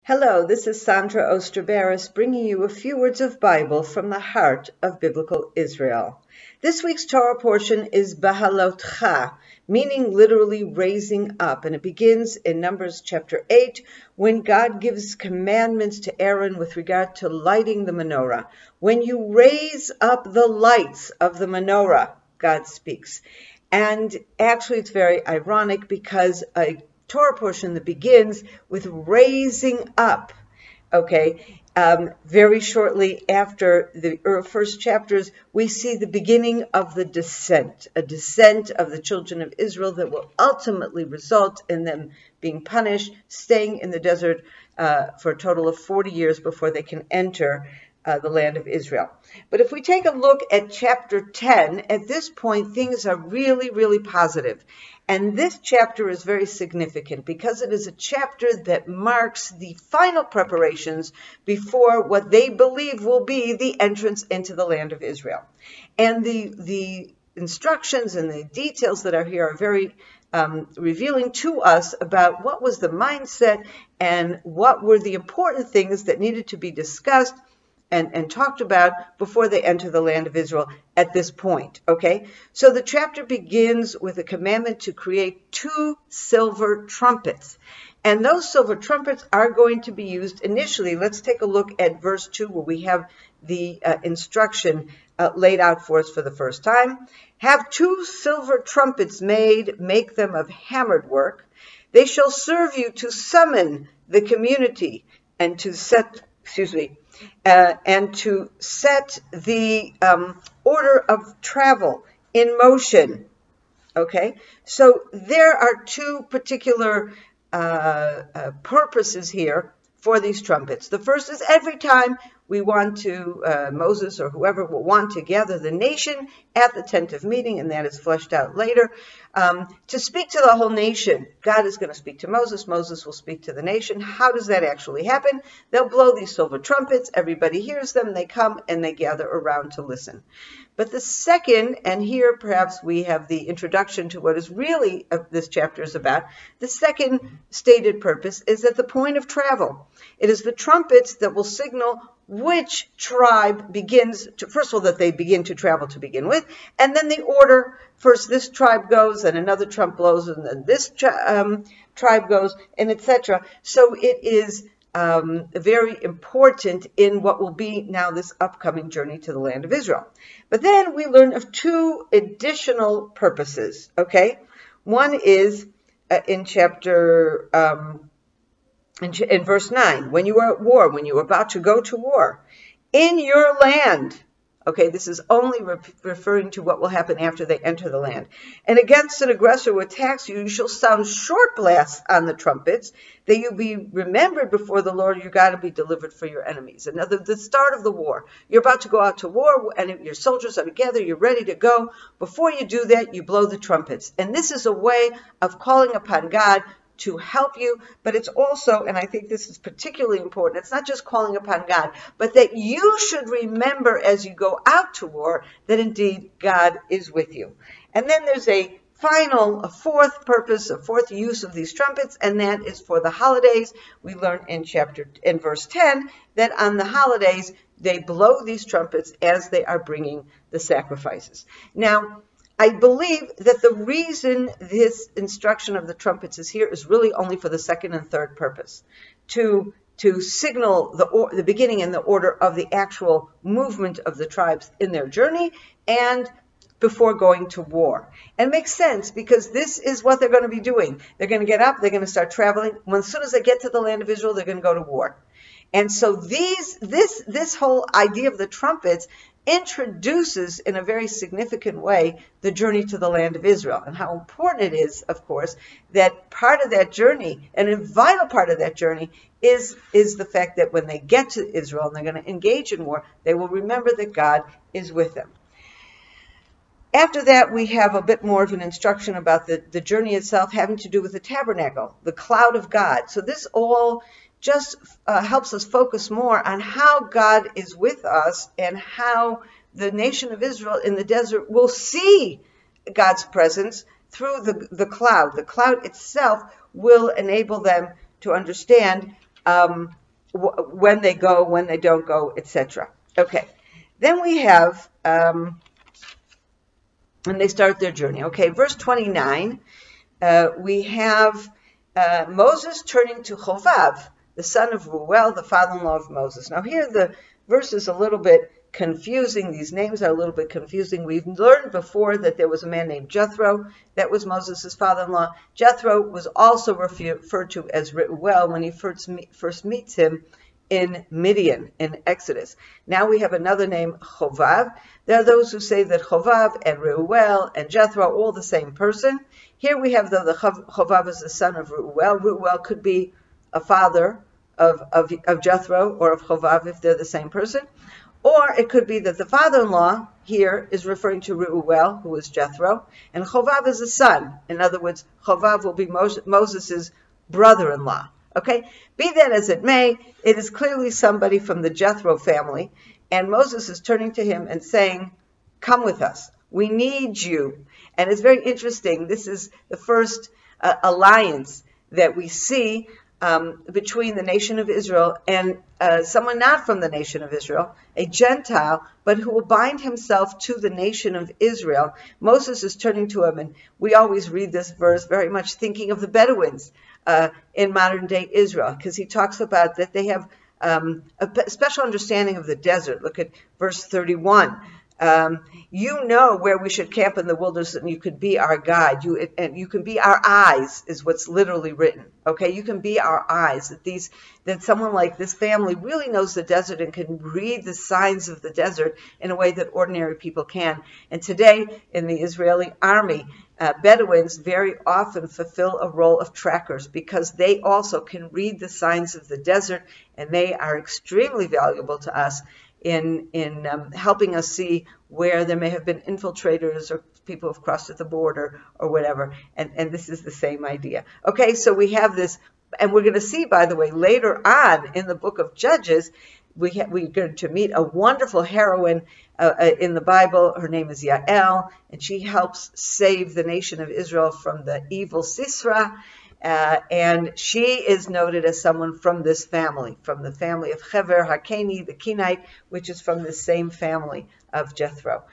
Hello, this is Sondra Oster Baras bringing you a few words of Bible from the heart of Biblical Israel. This week's Torah portion is Behaalotcha, meaning literally raising up, and it begins in Numbers chapter 8 when God gives commandments to Aaron with regard to lighting the menorah. When you raise up the lights of the menorah, God speaks. And actually it's very ironic because a Torah portion that begins with raising up, okay? Very shortly after the first chapters, we see the beginning of the descent, a descent of the children of Israel that will ultimately result in them being punished, staying in the desert for a total of 40 years before they can enter the land of Israel. But if we take a look at chapter 10, at this point, things are really, really positive. And this chapter is very significant because it is a chapter that marks the final preparations before what they believe will be the entrance into the land of Israel. And the instructions and the details that are here are very revealing to us about what was the mindset and what were the important things that needed to be discussed and talked about before they enter the land of Israel at this point, okay? So the chapter begins with a commandment to create 2 silver trumpets. And those silver trumpets are going to be used initially. Let's take a look at verse 2 where we have the instruction laid out for us for the first time. Have 2 silver trumpets made, make them of hammered work. They shall serve you to summon the community and to set, and to set the order of travel in motion. Okay, so there are 2 particular purposes here for these trumpets. The first is every time we want to, Moses or whoever will want to gather the nation at the tent of meeting, and that is fleshed out later, to speak to the whole nation. God is going to speak to Moses. Moses will speak to the nation. How does that actually happen? They'll blow these silver trumpets. Everybody hears them. They come and they gather around to listen. But the second, and here perhaps we have the introduction to what is really this chapter is about, the second stated purpose is at the point of travel. It is the trumpets that will signal which tribe begins to, first of all, that they begin to travel to begin with, and then the order, first this tribe goes, and another trump blows, and then this tribe goes, and etc. So it is very important in what will be now this upcoming journey to the land of Israel. But then we learn of 2 additional purposes, okay? One is in chapter, in verse 9, when you are at war, when you are about to go to war, in your land. Okay, this is only referring to what will happen after they enter the land. And against an aggressor who attacks you, you shall sound short blasts on the trumpets, that you be remembered before the Lord your God and be delivered for your enemies. Another, the start of the war. You're about to go out to war, and your soldiers are together, you're ready to go. Before you do that, you blow the trumpets. And this is a way of calling upon God to help you, but it's also, and I think this is particularly important, it's not just calling upon God, but that you should remember as you go out to war that indeed God is with you. And then there's a fourth purpose, a fourth use of these trumpets, and that is for the holidays. We learn in verse 10 that on the holidays they blow these trumpets as they are bringing the sacrifices. Now, I believe that the reason this instruction of the trumpets is here is really only for the second and third purpose, to signal the beginning and the order of the actual movement of the tribes in their journey and before going to war. And it makes sense because this is what they're going to be doing. They're going to get up, they're going to start traveling. As soon as they get to the land of Israel, they're going to go to war. And so this whole idea of the trumpets introduces in a very significant way the journey to the land of Israel, and how important it is, of course, that part of that journey, and a vital part of that journey, is the fact that when they get to Israel and they're going to engage in war, they will remember that God is with them. After that, we have a bit more of an instruction about the journey itself having to do with the tabernacle, the cloud of God. So this all just helps us focus more on how God is with us and how the nation of Israel in the desert will see God's presence through the cloud. The cloud itself will enable them to understand when they go, when they don't go, etc. Okay, then we have, when they start their journey. Okay, verse 29, we have Moses turning to Chovav, the son of Reuel, the father-in-law of Moses. Now here the verse is a little bit confusing. These names are a little bit confusing. We've learned before that there was a man named Jethro that was Moses' father-in-law. Jethro was also referred to as Reuel when he first meets him in Midian, in Exodus. Now we have another name, Chovav. There are those who say that Chovav and Reuel and Jethro are all the same person. Here we have the Chovav is the son of Reuel. Reuel could be a father of Jethro or of Chovav if they're the same person. Or it could be that the father-in-law here is referring to Reuel, who is Jethro, and Chovav is a son. In other words, Chovav will be Moses' brother-in-law. Okay? Be that as it may, it is clearly somebody from the Jethro family, and Moses is turning to him and saying, come with us. We need you. And it's very interesting. This is the first alliance that we see between the nation of Israel and someone not from the nation of Israel, a Gentile, but who will bind himself to the nation of Israel. Moses is turning to him, and we always read this verse very much thinking of the Bedouins in modern-day Israel, because he talks about that they have a special understanding of the desert. Look at verse 31. You know where we should camp in the wilderness, and you could be our guide. You can be our eyes, is what's literally written. Okay, you can be our eyes. That someone like this family really knows the desert and can read the signs of the desert in a way that ordinary people can. And today, in the Israeli army, Bedouins very often fulfill a role of trackers because they also can read the signs of the desert, and they are extremely valuable to us in helping us see where there may have been infiltrators or people who have crossed at the border or whatever. And this is the same idea. Okay, so we have this, and we're going to see, by the way, later on in the book of Judges, we're going to meet a wonderful heroine in the Bible. Her name is Yael, and she helps save the nation of Israel from the evil Sisera. And she is noted as someone from this family, from the family of Hever Hakeni, the Kenite, which is from the same family of Jethro.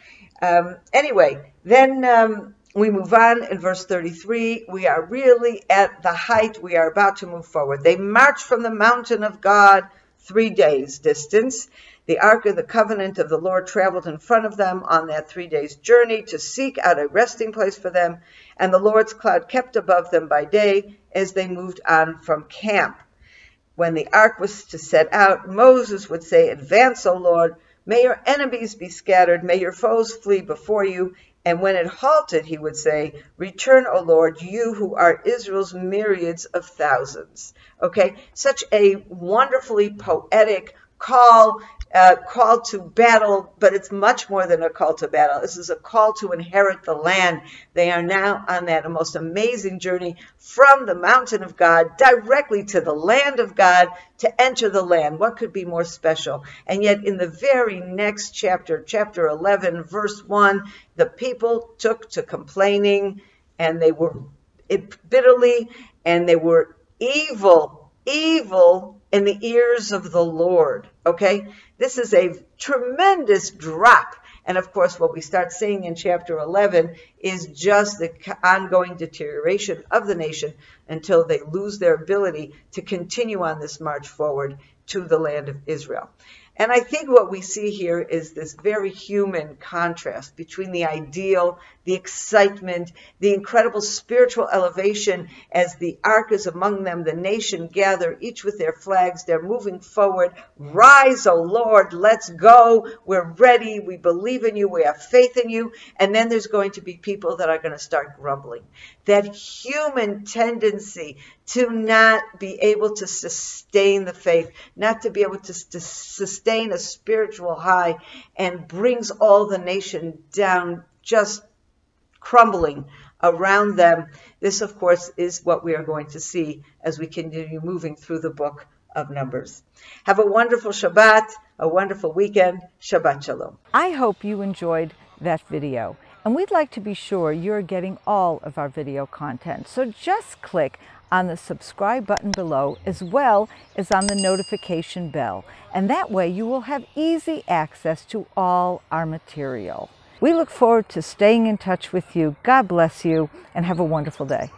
Anyway, then we move on in verse 33. We are really at the height. We are about to move forward. They marched from the mountain of God 3 days distance. The Ark of the Covenant of the Lord traveled in front of them on that 3 days journey to seek out a resting place for them, and the Lord's cloud kept above them by day as they moved on from camp. When the ark was to set out, Moses would say, advance, O Lord, may your enemies be scattered, may your foes flee before you. And when it halted, he would say, return, O Lord, you who are Israel's myriads of thousands. Okay, such a wonderfully poetic call to battle, but it's much more than a call to battle. This is a call to inherit the land. They are now on that most amazing journey from the mountain of God directly to the land of God to enter the land. What could be more special? And yet in the very next chapter, chapter 11, verse 1, the people took to complaining, and they were bitterly, and they were evil in the ears of the Lord. Okay, this is a tremendous drop. And of course, what we start seeing in chapter 11 is just the ongoing deterioration of the nation until they lose their ability to continue on this march forward to the land of Israel. And I think what we see here is this very human contrast between the ideal, the excitement, the incredible spiritual elevation as the ark is among them, the nation gather, each with their flags, they're moving forward. Rise, O Lord, let's go. We're ready. We believe in you. We have faith in you. And then there's going to be people that are going to start grumbling. That human tendency to not be able to sustain the faith, not to be able to sustain a spiritual high, and brings all the nation down, just crumbling around them. This, of course, is what we are going to see as we continue moving through the book of Numbers. Have a wonderful Shabbat, a wonderful weekend. Shabbat Shalom. I hope you enjoyed that video, and we'd like to be sure you're getting all of our video content. So just click on the subscribe button below, as well as on the notification bell. And that way you will have easy access to all our material. We look forward to staying in touch with you. God bless you, and have a wonderful day.